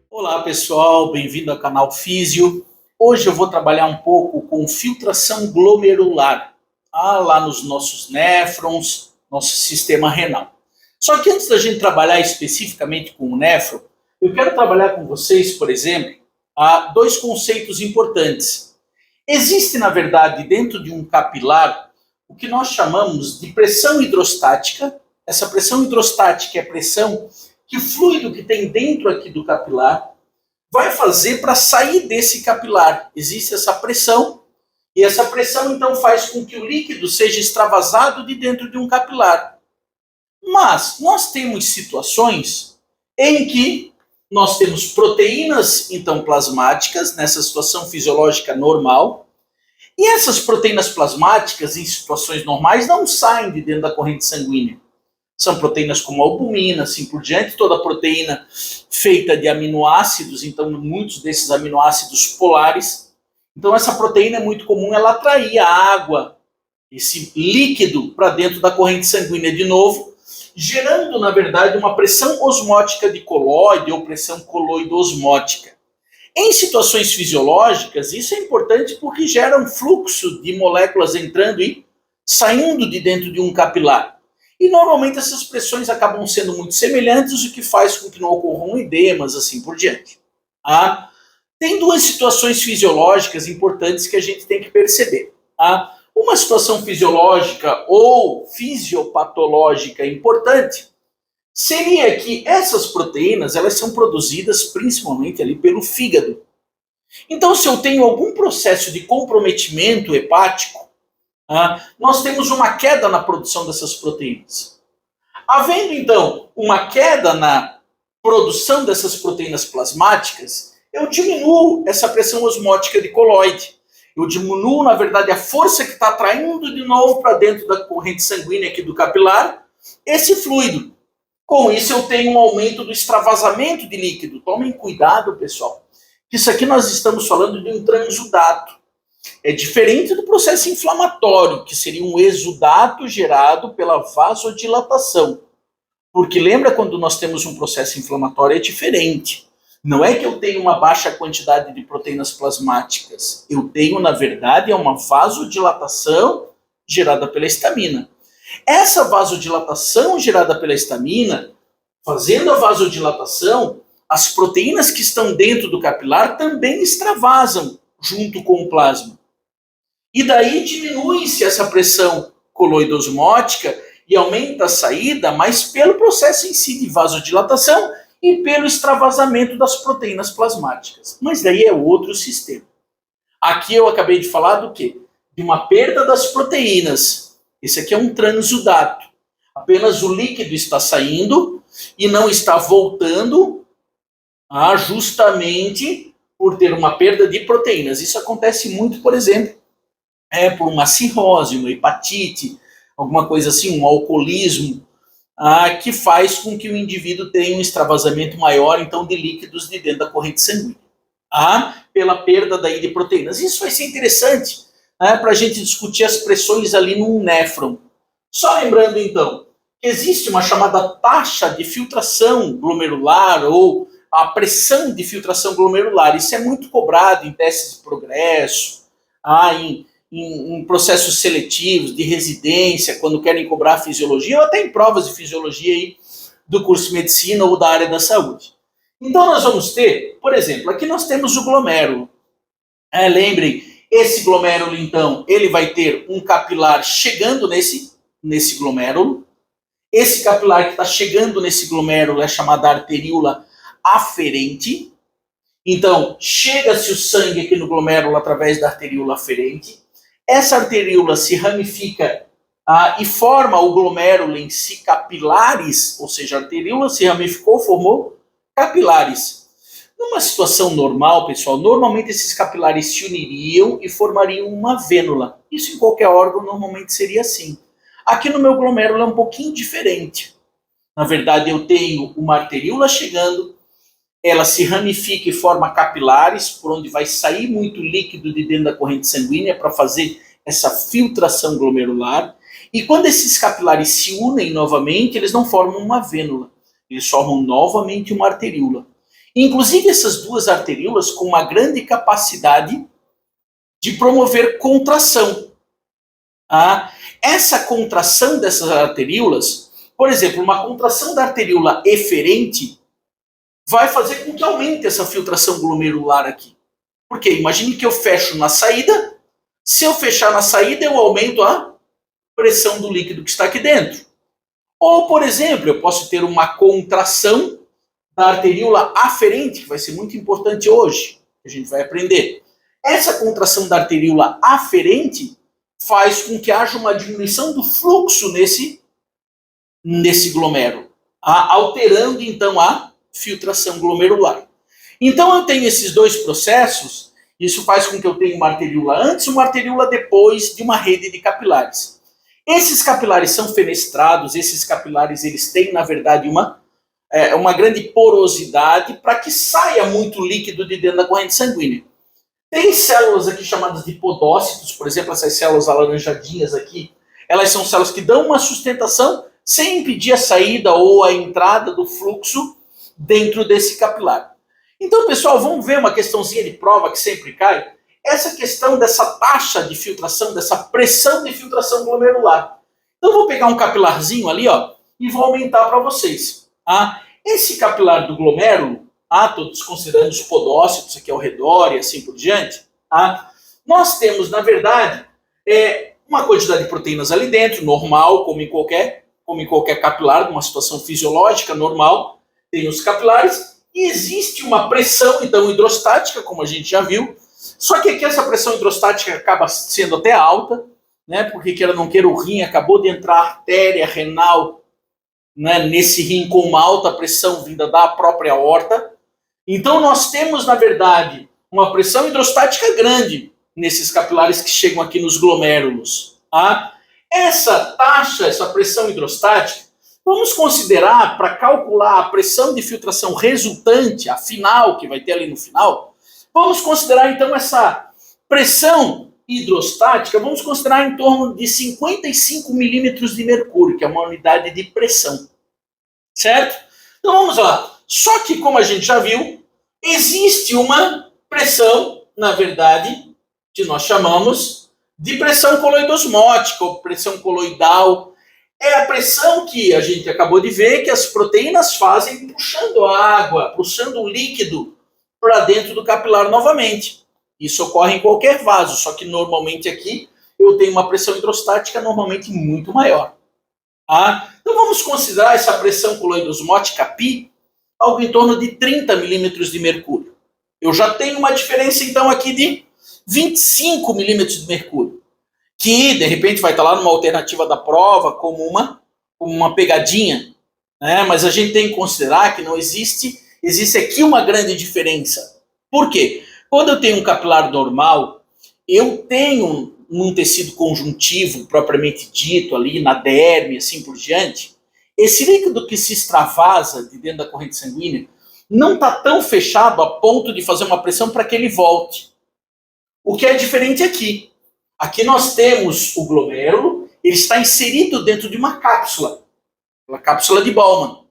Olá pessoal, bem-vindo ao canal Físio. Hoje eu vou trabalhar um pouco com filtração glomerular, lá nos nossos néfrons, nosso sistema renal. Só que antes da gente trabalhar especificamente com o néfron, eu quero trabalhar com vocês, por exemplo, dois conceitos importantes. Existe, na verdade, dentro de um capilar, o que nós chamamos de pressão hidrostática. Essa pressão hidrostática é a pressão que o fluido que tem dentro aqui do capilar vai fazer para sair desse capilar. Existe essa pressão, e essa pressão então faz com que o líquido seja extravasado de dentro de um capilar. Mas nós temos situações em que nós temos proteínas então plasmáticas nessa situação fisiológica normal, e essas proteínas plasmáticas em situações normais não saem de dentro da corrente sanguínea. São proteínas como albumina, assim por diante, toda proteína feita de aminoácidos, então muitos desses aminoácidos polares. Então essa proteína é muito comum ela atrair a água, esse líquido, para dentro da corrente sanguínea de novo, gerando, na verdade, uma pressão osmótica de coloide ou pressão coloidosmótica. Em situações fisiológicas, isso é importante porque gera um fluxo de moléculas entrando e saindo de dentro de um capilar. E normalmente essas pressões acabam sendo muito semelhantes, o que faz com que não ocorram edemas, assim por diante. Tem duas situações fisiológicas importantes que a gente tem que perceber. Uma situação fisiológica ou fisiopatológica importante seria que essas proteínas elas são produzidas principalmente ali pelo fígado. Então, se eu tenho algum processo de comprometimento hepático, nós temos uma queda na produção dessas proteínas. Havendo, então, uma queda na produção dessas proteínas plasmáticas, eu diminuo essa pressão osmótica de coloide. Eu diminuo, na verdade, a força que está atraindo de novo para dentro da corrente sanguínea aqui do capilar esse fluido. Com isso, eu tenho um aumento do extravasamento de líquido. Tomem cuidado, pessoal. Isso aqui nós estamos falando de um transudato. É diferente do processo inflamatório, que seria um exudato gerado pela vasodilatação. Porque lembra quando nós temos um processo inflamatório, é diferente. Não é que eu tenho uma baixa quantidade de proteínas plasmáticas. Eu tenho, na verdade, uma vasodilatação gerada pela histamina. Essa vasodilatação gerada pela histamina, fazendo a vasodilatação, as proteínas que estão dentro do capilar também extravasam junto com o plasma. E daí diminui-se essa pressão coloidosmótica e aumenta a saída, mas pelo processo em si de vasodilatação e pelo extravasamento das proteínas plasmáticas. Mas daí é outro sistema. Aqui eu acabei de falar do quê? De uma perda das proteínas. Esse aqui é um transudato. Apenas o líquido está saindo e não está voltando justamente por ter uma perda de proteínas. Isso acontece muito, por exemplo, por uma cirrose, uma hepatite, alguma coisa assim, um alcoolismo, que faz com que o indivíduo tenha um extravasamento maior, então, de líquidos de dentro da corrente sanguínea, pela perda daí de proteínas. Isso vai ser interessante para a gente discutir as pressões ali no néfron. Só lembrando, então, que existe uma chamada taxa de filtração glomerular ou a pressão de filtração glomerular. Isso é muito cobrado em testes de progresso, em processos seletivos de residência, quando querem cobrar a fisiologia, ou até em provas de fisiologia aí do curso de medicina ou da área da saúde. Então nós vamos ter, por exemplo, aqui nós temos o glomérulo. Lembrem, esse glomérulo, então, ele vai ter um capilar chegando nesse glomérulo. Esse capilar que está chegando nesse glomérulo é chamado arteríola aferente. Então, chega-se o sangue aqui no glomérulo através da arteríola aferente. Essa arteríola se ramifica e forma o glomérulo em si capilares, ou seja, a arteríola se ramificou, formou capilares. Numa situação normal, pessoal, normalmente esses capilares se uniriam e formariam uma vênula. Isso em qualquer órgão normalmente seria assim. Aqui no meu glomérulo é um pouquinho diferente. Na verdade, eu tenho uma arteríola chegando, ela se ramifica e forma capilares, por onde vai sair muito líquido de dentro da corrente sanguínea para fazer essa filtração glomerular. E quando esses capilares se unem novamente, eles não formam uma vênula, eles formam novamente uma arteríola. Inclusive essas duas arteríolas com uma grande capacidade de promover contração. Essa contração dessas arteríolas, por exemplo, uma contração da arteríola eferente vai fazer com que aumente essa filtração glomerular aqui. Porque imagine que eu fecho na saída, se eu fechar na saída, eu aumento a pressão do líquido que está aqui dentro. Ou, por exemplo, eu posso ter uma contração da arteríola aferente, que vai ser muito importante hoje, que a gente vai aprender. Essa contração da arteríola aferente faz com que haja uma diminuição do fluxo nesse glomérulo, alterando então a filtração glomerular. Então eu tenho esses dois processos, isso faz com que eu tenha uma arteríola antes e uma arteríola depois de uma rede de capilares. Esses capilares são fenestrados, esses capilares eles têm, na verdade, uma grande porosidade para que saia muito líquido de dentro da corrente sanguínea. Tem células aqui chamadas de podócitos, por exemplo, essas células alaranjadinhas aqui, elas são células que dão uma sustentação sem impedir a saída ou a entrada do fluxo dentro desse capilar. Então, pessoal, vamos ver uma questãozinha de prova que sempre cai. Essa questão dessa taxa de filtração, dessa pressão de filtração glomerular. Então, eu vou pegar um capilarzinho ali, e vou aumentar para vocês. Esse capilar do glomérulo, todos considerando os podócitos aqui ao redor e assim por diante, nós temos, na verdade, uma quantidade de proteínas ali dentro, normal, como em qualquer capilar, numa situação fisiológica normal, tem os capilares, e existe uma pressão, então, hidrostática, como a gente já viu, só que aqui essa pressão hidrostática acaba sendo até alta, né, porque queira não queira, o rim acabou de entrar artéria renal, né, nesse rim com uma alta pressão vinda da própria aorta. Então nós temos, na verdade, uma pressão hidrostática grande nesses capilares que chegam aqui nos glomérulos. Essa taxa, essa pressão hidrostática, vamos considerar, para calcular a pressão de filtração resultante, a final, que vai ter ali no final, vamos considerar então essa pressão hidrostática, vamos considerar em torno de 55 milímetros de mercúrio, que é uma unidade de pressão. Certo? Então vamos lá. Só que, como a gente já viu, existe uma pressão, na verdade, que nós chamamos de pressão coloidosmótica, ou pressão coloidal. É a pressão que a gente acabou de ver que as proteínas fazem puxando a água, puxando o líquido para dentro do capilar novamente. Isso ocorre em qualquer vaso, só que normalmente aqui eu tenho uma pressão hidrostática normalmente muito maior. Então vamos considerar essa pressão coloidosmótica π algo em torno de 30 milímetros de mercúrio. Eu já tenho uma diferença então aqui de 25 milímetros de mercúrio, que de repente vai estar lá numa alternativa da prova como uma pegadinha, né? Mas a gente tem que considerar que não existe aqui uma grande diferença. Por quê? Quando eu tenho um capilar normal, eu tenho num tecido conjuntivo, propriamente dito, ali na derme, assim por diante, esse líquido que se extravasa de dentro da corrente sanguínea não está tão fechado a ponto de fazer uma pressão para que ele volte. O que é diferente aqui. Aqui nós temos o glomérulo, ele está inserido dentro de uma cápsula de Bowman.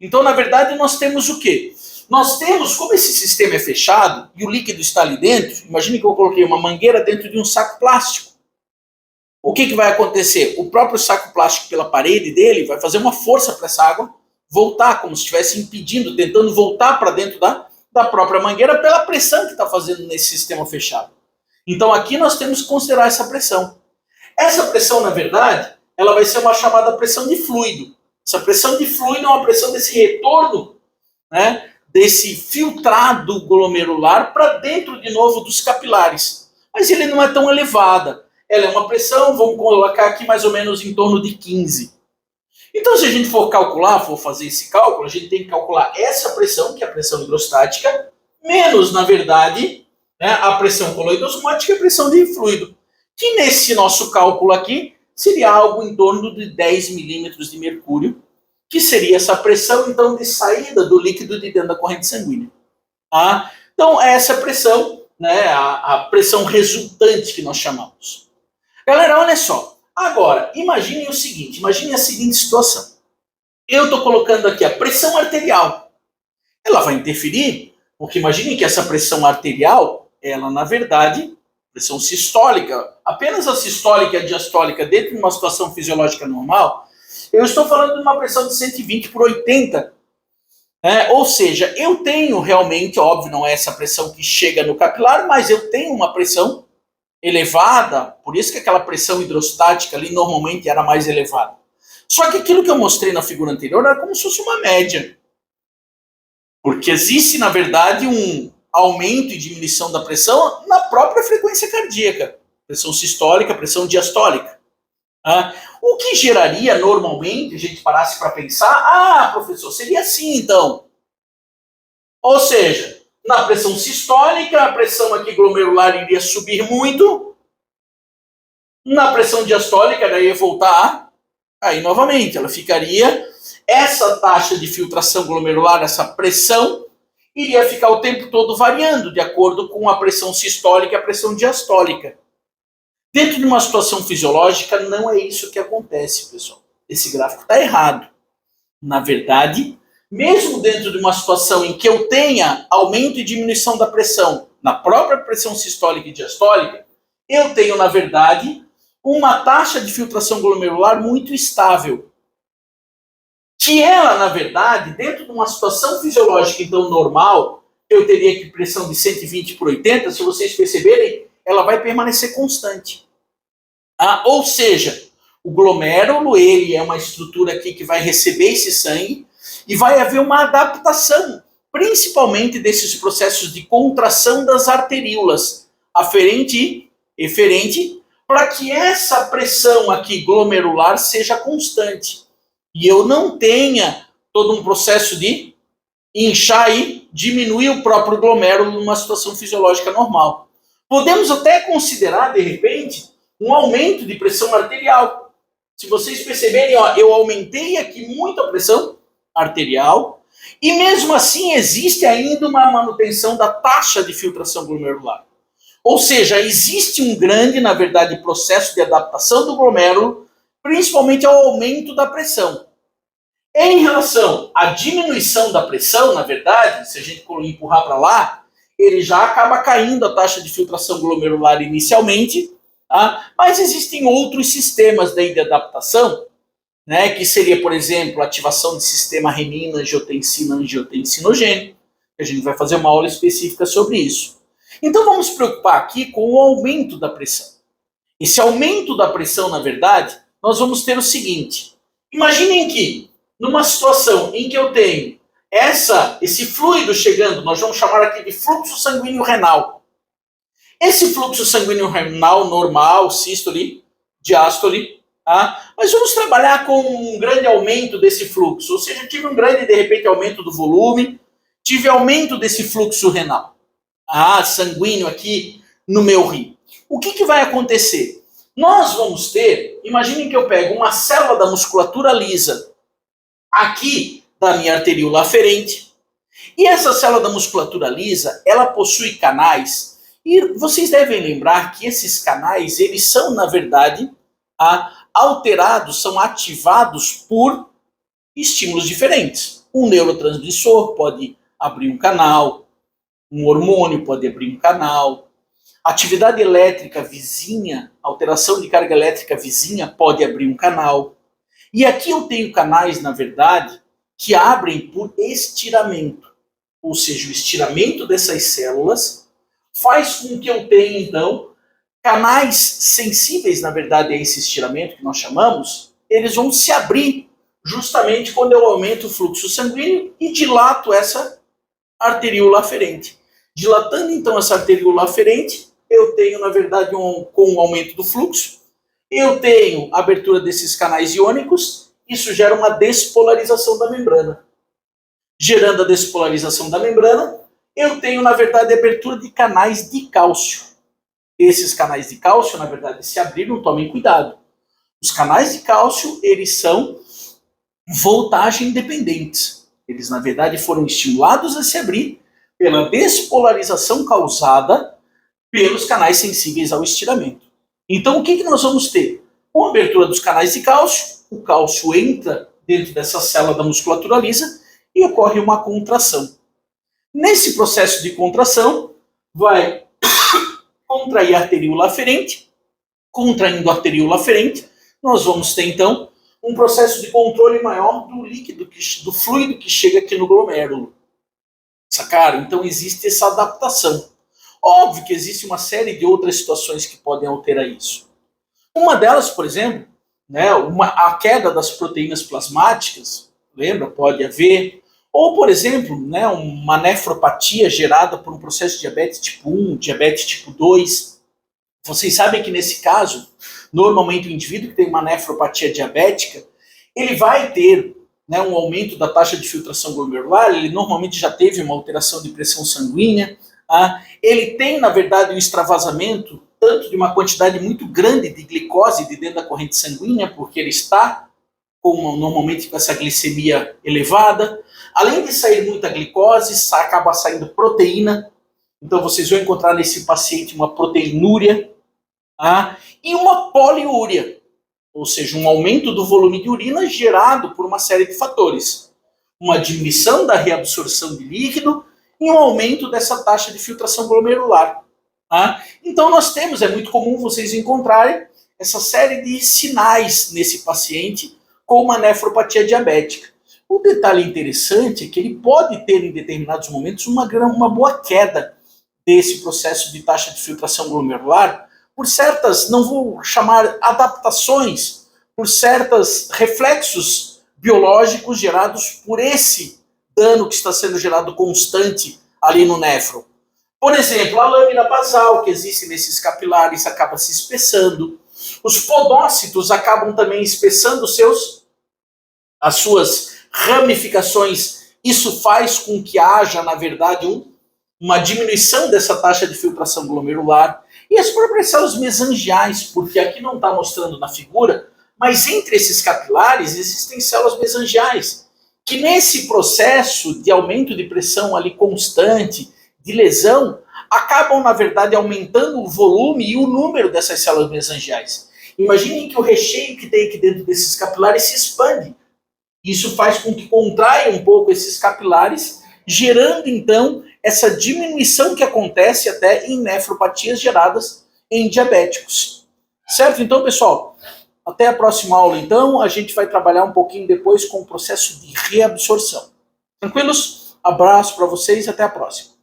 Então, na verdade, nós temos o quê? Nós temos, como esse sistema é fechado e o líquido está ali dentro, imagine que eu coloquei uma mangueira dentro de um saco plástico. O que vai acontecer? O próprio saco plástico, pela parede dele, vai fazer uma força para essa água voltar, como se estivesse impedindo, tentando voltar para dentro da própria mangueira pela pressão que está fazendo nesse sistema fechado. Então aqui nós temos que considerar essa pressão. Essa pressão, na verdade, ela vai ser uma chamada pressão de fluido. Essa pressão de fluido é uma pressão desse retorno, né, desse filtrado glomerular para dentro de novo dos capilares. Mas ele não é tão elevada. Ela é uma pressão, vamos colocar aqui mais ou menos em torno de 15. Então, se a gente for fazer esse cálculo, a gente tem que calcular essa pressão, que é a pressão hidrostática, menos, na verdade, né, a pressão coloidosmótica e a pressão de fluido. Que nesse nosso cálculo aqui seria algo em torno de 10 milímetros de mercúrio, que seria essa pressão, então, de saída do líquido de dentro da corrente sanguínea. Tá? Então, essa pressão, né, a pressão resultante que nós chamamos. Galera, olha só. Agora, imaginem o seguinte, imaginem a seguinte situação. Eu estou colocando aqui a pressão arterial. Ela vai interferir, porque imaginem que essa pressão arterial, ela, na verdade, pressão sistólica, apenas a sistólica e a diastólica dentro de uma situação fisiológica normal, eu estou falando de uma pressão de 120 por 80. Ou seja, eu tenho realmente, óbvio, não é essa pressão que chega no capilar, mas eu tenho uma pressão elevada, por isso que aquela pressão hidrostática ali normalmente era mais elevada. Só que aquilo que eu mostrei na figura anterior era como se fosse uma média. Porque existe, na verdade, um aumento e diminuição da pressão na própria frequência cardíaca. Pressão sistólica, pressão diastólica. O que geraria, normalmente, a gente parasse para pensar, professor, seria assim, então. Ou seja, na pressão sistólica, a pressão aqui glomerular iria subir muito. Na pressão diastólica, ela ia voltar. Aí, novamente, ela ficaria... Essa taxa de filtração glomerular, essa pressão, iria ficar o tempo todo variando, de acordo com a pressão sistólica e a pressão diastólica. Dentro de uma situação fisiológica, não é isso que acontece, pessoal. Esse gráfico está errado. Na verdade, mesmo dentro de uma situação em que eu tenha aumento e diminuição da pressão, na própria pressão sistólica e diastólica, eu tenho, na verdade, uma taxa de filtração glomerular muito estável. Que ela, na verdade, dentro de uma situação fisiológica, então, normal, eu teria que pressão de 120 por 80, se vocês perceberem, ela vai permanecer constante. Ou seja, o glomérulo, ele é uma estrutura aqui que vai receber esse sangue e vai haver uma adaptação, principalmente desses processos de contração das arteríolas, aferente e eferente, para que essa pressão aqui glomerular seja constante. E eu não tenha todo um processo de inchar e diminuir o próprio glomérulo numa situação fisiológica normal. Podemos até considerar, de repente, um aumento de pressão arterial. Se vocês perceberem, eu aumentei aqui muito a pressão arterial e mesmo assim existe ainda uma manutenção da taxa de filtração glomerular. Ou seja, existe um grande, na verdade, processo de adaptação do glomérulo, principalmente ao aumento da pressão. Em relação à diminuição da pressão, na verdade, se a gente empurrar para lá, ele já acaba caindo a taxa de filtração glomerular inicialmente, mas existem outros sistemas daí de adaptação, né, que seria, por exemplo, a ativação do sistema renina-angiotensina-angiotensinogênico, que a gente vai fazer uma aula específica sobre isso. Então vamos se preocupar aqui com o aumento da pressão. Esse aumento da pressão, na verdade, nós vamos ter o seguinte. Imaginem que, numa situação em que eu tenho esse fluido chegando, nós vamos chamar aqui de fluxo sanguíneo renal. Esse fluxo sanguíneo renal normal, sístole, diástole, mas vamos trabalhar com um grande aumento desse fluxo, ou seja, tive um grande, de repente, aumento do volume, tive aumento desse fluxo renal, sanguíneo aqui no meu rim. O que vai acontecer? Nós vamos ter, imaginem que eu pego uma célula da musculatura lisa, aqui da minha arteríola aferente, e essa célula da musculatura lisa, ela possui canais, e vocês devem lembrar que esses canais, eles são, na verdade, alterados, são ativados por estímulos diferentes. Um neurotransmissor pode abrir um canal, um hormônio pode abrir um canal, atividade elétrica vizinha, alteração de carga elétrica vizinha pode abrir um canal. E aqui eu tenho canais, na verdade, que abrem por estiramento. Ou seja, o estiramento dessas células faz com que eu tenha, então, canais sensíveis, na verdade, a esse estiramento que nós chamamos, eles vão se abrir justamente quando eu aumento o fluxo sanguíneo e dilato essa arteríola aferente. Dilatando, então, essa arteríola aferente, eu tenho, na verdade, com o aumento do fluxo, eu tenho abertura desses canais iônicos, isso gera uma despolarização da membrana. Gerando a despolarização da membrana, eu tenho, na verdade, abertura de canais de cálcio. Esses canais de cálcio, na verdade, se abriram, tomem cuidado. Os canais de cálcio, eles são voltagem dependentes. Eles, na verdade, foram estimulados a se abrir pela despolarização causada pelos canais sensíveis ao estiramento. Então, o que nós vamos ter? Com a abertura dos canais de cálcio, o cálcio entra dentro dessa célula da musculatura lisa e ocorre uma contração. Nesse processo de contração, vai contrair a arteríola aferente. Contraindo a arteríola aferente, nós vamos ter, então, um processo de controle maior do líquido, do fluido que chega aqui no glomérulo. Sacaram? Então, existe essa adaptação. Óbvio que existe uma série de outras situações que podem alterar isso. Uma delas, por exemplo, né, a queda das proteínas plasmáticas, lembra? Pode haver. Ou, por exemplo, né, uma nefropatia gerada por um processo de diabetes tipo 1, diabetes tipo 2. Vocês sabem que nesse caso, normalmente o indivíduo que tem uma nefropatia diabética, ele vai ter, né, um aumento da taxa de filtração glomerular, ele normalmente já teve uma alteração de pressão sanguínea, ele tem, na verdade, um extravasamento tanto de uma quantidade muito grande de glicose de dentro da corrente sanguínea, porque ele está normalmente com essa glicemia elevada. Além de sair muita glicose, acaba saindo proteína. Então vocês vão encontrar nesse paciente uma proteinúria e uma poliúria, ou seja, um aumento do volume de urina gerado por uma série de fatores. Uma diminuição da reabsorção de líquido e um aumento dessa taxa de filtração glomerular. Então nós temos, é muito comum vocês encontrarem essa série de sinais nesse paciente com uma nefropatia diabética. O detalhe interessante é que ele pode ter em determinados momentos uma boa queda desse processo de taxa de filtração glomerular por certas, não vou chamar adaptações, por certos reflexos biológicos gerados por esse dano que está sendo gerado constante ali no néfron. Por exemplo, a lâmina basal que existe nesses capilares acaba se espessando. Os podócitos acabam também espessando as suas ramificações. Isso faz com que haja, na verdade, uma diminuição dessa taxa de filtração glomerular. E as próprias células mesangiais, porque aqui não está mostrando na figura, mas entre esses capilares existem células mesangiais, que nesse processo de aumento de pressão ali constante, de lesão, acabam, na verdade, aumentando o volume e o número dessas células mesangiais. Imaginem que o recheio que tem aqui dentro desses capilares se expande. Isso faz com que contraia um pouco esses capilares, gerando, então, essa diminuição que acontece até em nefropatias geradas em diabéticos. Certo? Então, pessoal, até a próxima aula, então. A gente vai trabalhar um pouquinho depois com o processo de reabsorção. Tranquilos? Abraço para vocês e até a próxima.